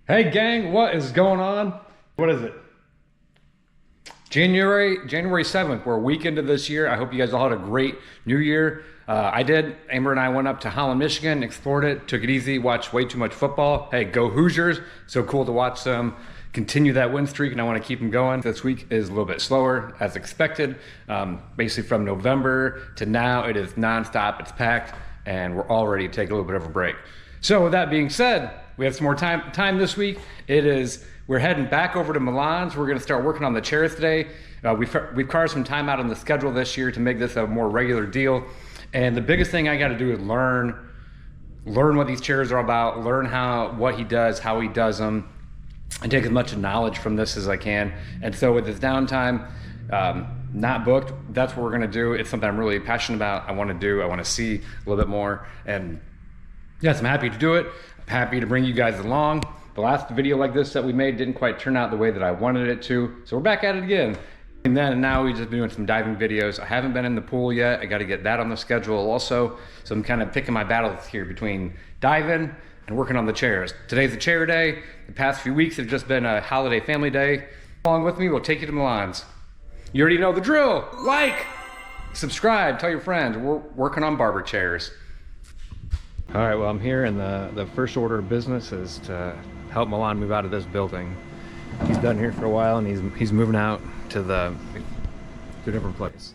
Hey gang, what is going on? What is it? January 7th. We're a week into this year. I hope you guys all had a great new year. I did. Amber and I went up to Holland, Michigan, explored it, took it easy, watched way too much football. Hey, go Hoosiers. So cool to watch them continue that win streak, and I want to keep them going. This week is a little bit slower as expected. Basically from November to now, it is nonstop, it's packed, and we're all ready to take a little bit of a break. So with that being said, we have some more time this week. We're heading back over to Mlan, so we're going to start working on the chairs today. We've carved some time out on the schedule this year to make this a more regular deal. And the biggest thing I got to do is learn what these chairs are about, learn what he does, how he does them, and take as much knowledge from this as I can. And so with this downtime, not booked, that's what we're going to do. It's something I'm really passionate about. I want to do. I want to see a little bit more. And yes, I'm happy to do it. I'm happy to bring you guys along. The last video like this that we made didn't quite turn out the way that I wanted it to, so we're back at it again. And now we've just been doing some diving videos. I haven't been in the pool yet. I got to get that on the schedule also. So I'm kind of picking my battles here between diving and working on the chairs. Today's the chair day. The past few weeks have just been a holiday family day. Along with me, we'll take you to Mlan's. You already know the drill. Like, subscribe, tell your friends. We're working on barber chairs. All right, well, I'm here, and the first order of business is to help Mlan move out of this building. He's been here for a while, and he's moving out to a different place.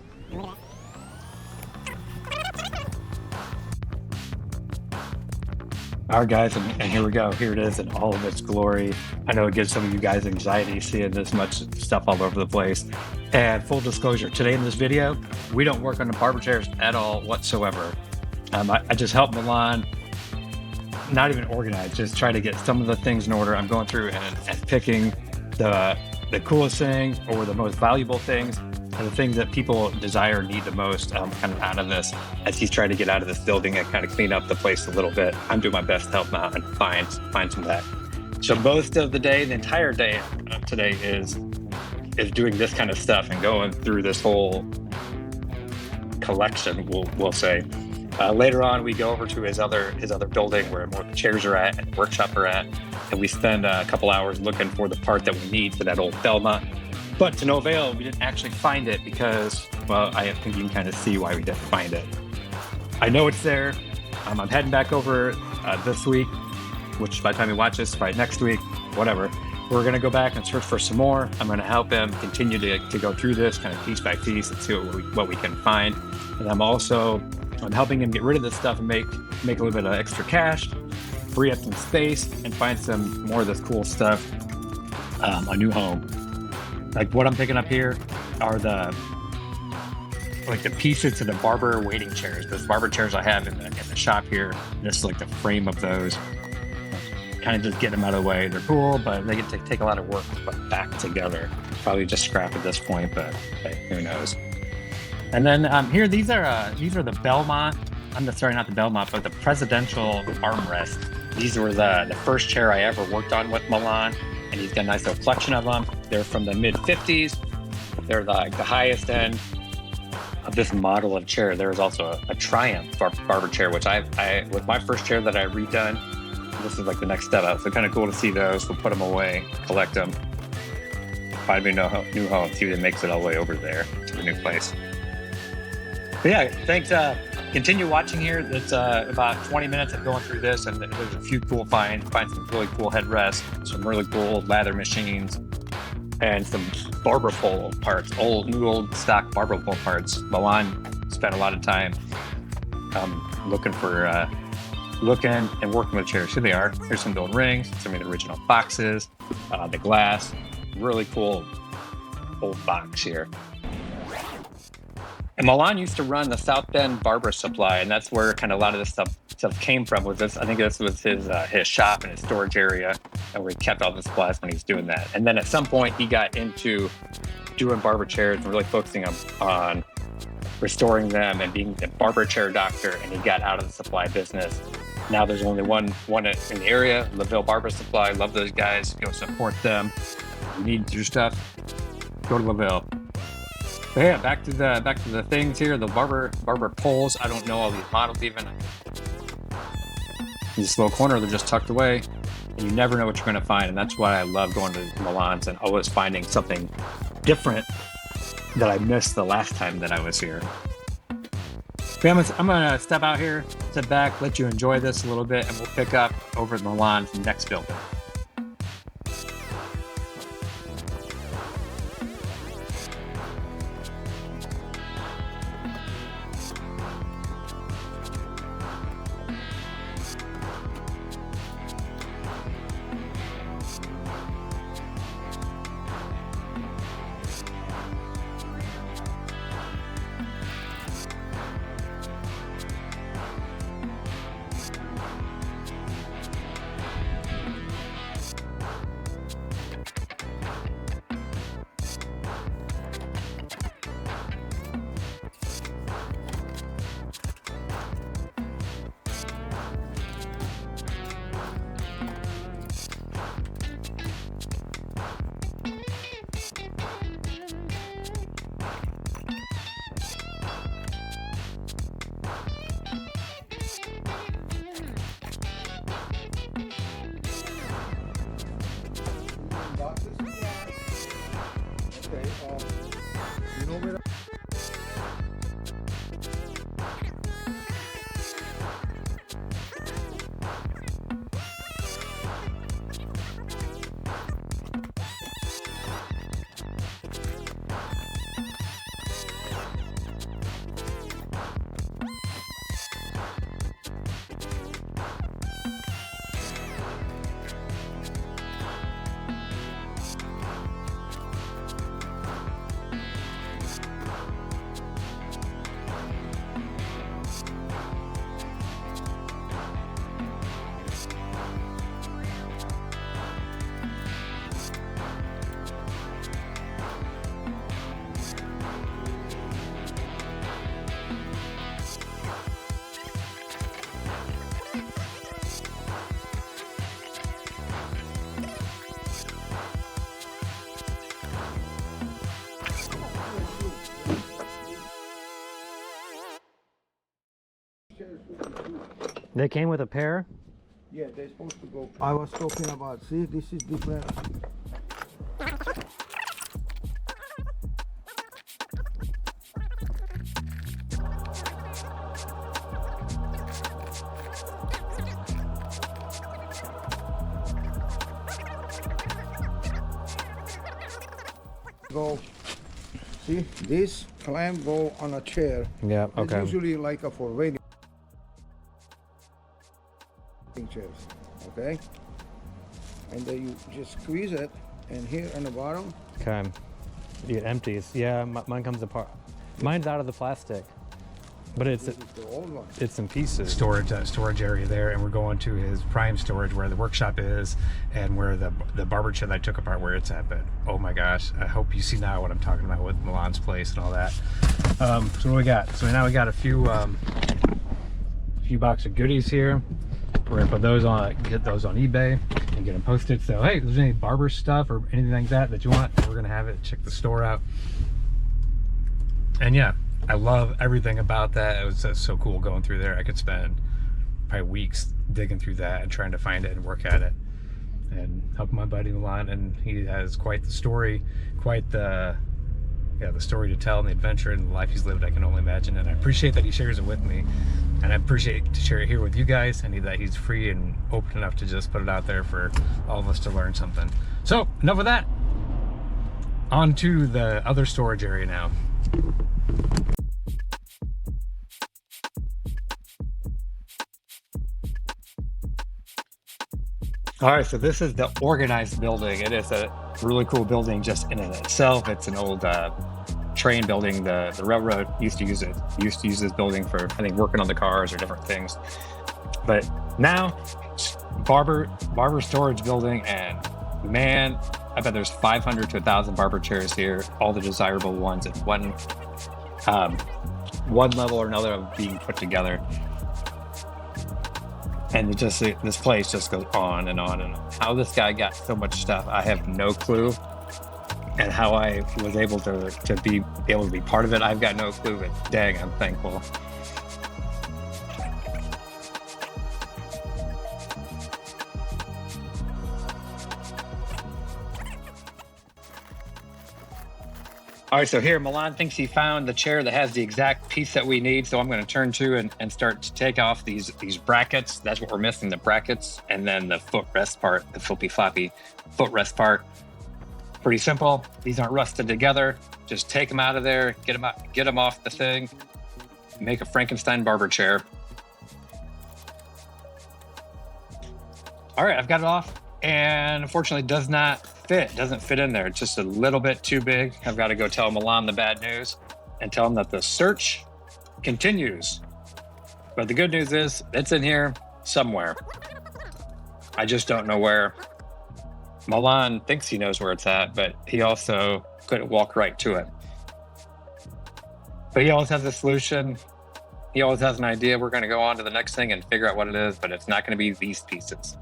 All right, guys, and here we go. Here it is in all of its glory. I know it gives some of you guys anxiety seeing this much stuff all over the place. And full disclosure, today in this video, we don't work on the barber chairs at all whatsoever. I just help Mlan, not even organize, just try to get some of the things in order. I'm going through and picking the coolest thing or the most valuable things and the things that people desire, need the most, kind of out of this. As he's trying to get out of this building and kind of clean up the place a little bit, I'm doing my best to help him out and find some of that. So most of the day, the entire day today is doing this kind of stuff and going through this whole collection, we'll say. Later on, we go over to his other building where more the chairs are at and the workshop are at, and we spend a couple hours looking for the part that we need for that old Thelma. But to no avail, we didn't actually find it because, well, I think you can kind of see why we didn't find it. I know it's there. I'm heading back over this week, which by the time you watch this, by next week, whatever. We're going to go back and search for some more. I'm going to help him continue to go through this kind of piece by piece and see what we can find. And I'm helping him get rid of this stuff and make a little bit of extra cash, free up some space, and find some more of this cool stuff, a new home. Like what I'm picking up here are the pieces to the barber waiting chairs. Those barber chairs I have in the shop here. This is like the frame of those. Kind of just get them out of the way. They're cool, but they get to take a lot of work to put back together. Probably just scrap at this point, but hey, who knows? And then here, these are the Belmont. Not the Belmont, but the presidential armrest. These were the first chair I ever worked on with Mlan, and he's got a nice little collection of them. They're from the mid 50s. They're like the highest end of this model of chair. There is also a Triumph barber chair, which I was my first chair that I redone. This is like the next step up. So kind of cool to see those. We'll put them away, collect them, find me a new home, see if it makes it all the way over there to the new place. But yeah, thanks. Continue watching here. It's about 20 minutes of going through this, and there's a few cool finds. Find some really cool headrests, some really cool lather machines, and some barber pole parts, new old stock barber pole parts. Mlan spent a lot of time looking and working with chairs. Here they are. Here's some gold rings, some of the original boxes, the glass. Really cool old box here. And Mlan used to run the South Bend Barber Supply, and that's where kind of a lot of this stuff came from. I think this was his shop and his storage area, and where he kept all the supplies when he was doing that. And then at some point, he got into doing barber chairs and really focusing on restoring them and being a barber chair doctor. And he got out of the supply business. Now there's only one in the area, LaVille Barber Supply. Love those guys. Go support them. You need your stuff, go to LaVille. But yeah, back to the things here. The barber poles. I don't know all these models even. in this little corner. They're just tucked away, and you never know what you're going to find. And that's why I love going to Mlan's and always finding something different that I missed the last time that I was here. Families, I'm going to step out here, sit back, let you enjoy this a little bit, and we'll pick up over at Mlan's next building. They came with a pair? Yeah, they're supposed to go. I was talking about, see, this is different. Go, see, this clamp go on a chair. Yeah, okay. It's usually like a for waiting chairs, okay? And then you just squeeze it, and here on the bottom. Okay. It empties. Yeah, mine comes apart. Mine's out of the plastic, but This is the old one. it's in pieces. Storage area there, and we're going to his prime storage where the workshop is and where the barber chair that I took apart where it's at. But oh my gosh, I hope you see now what I'm talking about with Mlan's place and all that. So what do we got? So now we got a few box of goodies here. We're gonna put those on, get those on eBay and get them posted. So hey, if there's any barber stuff or anything like that you want, we're gonna have it. Check the store out. And yeah, I love everything about that. It was just so cool going through there. I could spend probably weeks digging through that and trying to find it and work at it and help my buddy Mlan. And he has quite the story, quite the story to tell and the adventure and the life he's lived. I can only imagine, and I appreciate that he shares it with me, and I appreciate to share it here with you guys, and that he's free and open enough to just put it out there for all of us to learn something. So enough of that, on to the other storage area now. All right, so this is the organized building. It is a really cool building just in and of itself. It's an old train building. The railroad used to use it. Used to use this building for, I think, working on the cars or different things. But now, barber storage building, and man, I bet there's 500 to 1,000 barber chairs here, all the desirable ones in one level or another of being put together. And this place just goes on and on and on. How this guy got so much stuff, I have no clue. And how I was able to be part of it, I've got no clue, but dang, I'm thankful. All right, so here Mlan thinks he found the chair that has the exact piece that we need. So I'm going to turn to and start to take off these brackets. That's what we're missing, the brackets, and then the footrest part, the flippy floppy footrest part. Pretty simple. These aren't rusted together. Just take them out of there, get them off the thing, make a Frankenstein barber chair. All right, I've got it off, and unfortunately doesn't fit in there. It's just a little bit too big. I've got to go tell Mlan the bad news and tell him that the search continues. But the good news is it's in here somewhere. I just don't know where. Mlan thinks he knows where it's at, but he also couldn't walk right to it. But he always has a solution. He always has an idea. We're going to go on to the next thing and figure out what it is, but it's not going to be these pieces.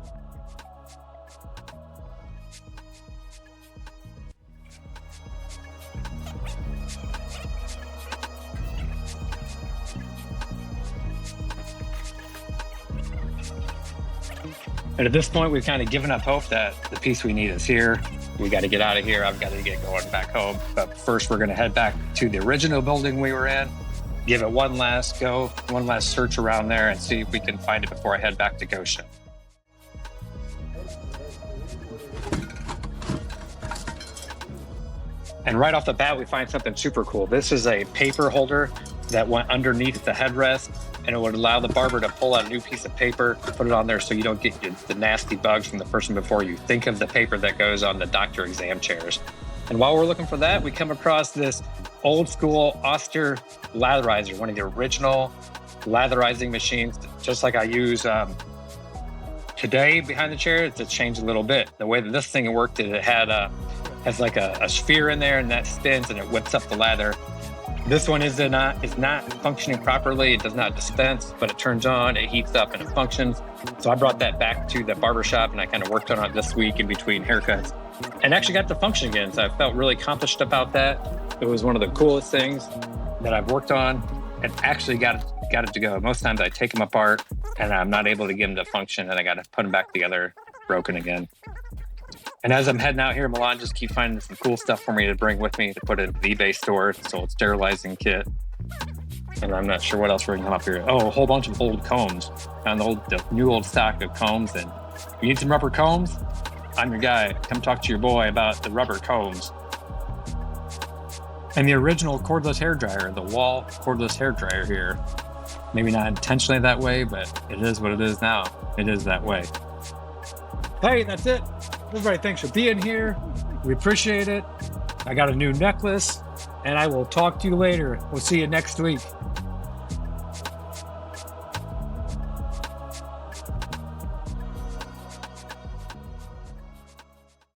And at this point, we've kind of given up hope that the piece we need is here. We got to get out of here. I've got to get going back home. But first, we're going to head back to the original building we were in, give it one last go, one last search around there, and see if we can find it before I head back to Goshen. And right off the bat, we find something super cool. This is a paper holder that went underneath the headrest, and it would allow the barber to pull out a new piece of paper, put it on there so you don't get the nasty bugs from the person before you. Think of the paper that goes on the doctor exam chairs. And while we're looking for that, we come across this old school Oster latherizer, one of the original latherizing machines, just like I use today behind the chair. It's changed a little bit. The way that this thing worked is it has like a sphere in there, and that spins and it whips up the lather. This one is not functioning properly. It does not dispense, but it turns on, it heats up, and it functions. So I brought that back to the barber shop, and I kind of worked on it this week in between haircuts, and actually got to function again. So I felt really accomplished about that. It was one of the coolest things that I've worked on, and actually got it to go. Most times I take them apart, and I'm not able to get them to function, and I got to put them back together, broken again. And as I'm heading out here, Mlan just keep finding some cool stuff for me to bring with me to put in the eBay store. This old sterilizing kit. And I'm not sure what else we're going to come up here. Oh, a whole bunch of old combs. Found the new old stock of combs. And you need some rubber combs? I'm your guy. Come talk to your boy about the rubber combs. And the original cordless hairdryer, the wall cordless hairdryer here. Maybe not intentionally that way, but it is what it is now. It is that way. Hey, that's it. Everybody, thanks for being here. We appreciate it. I got a new necklace, and I will talk to you later. We'll see you next week.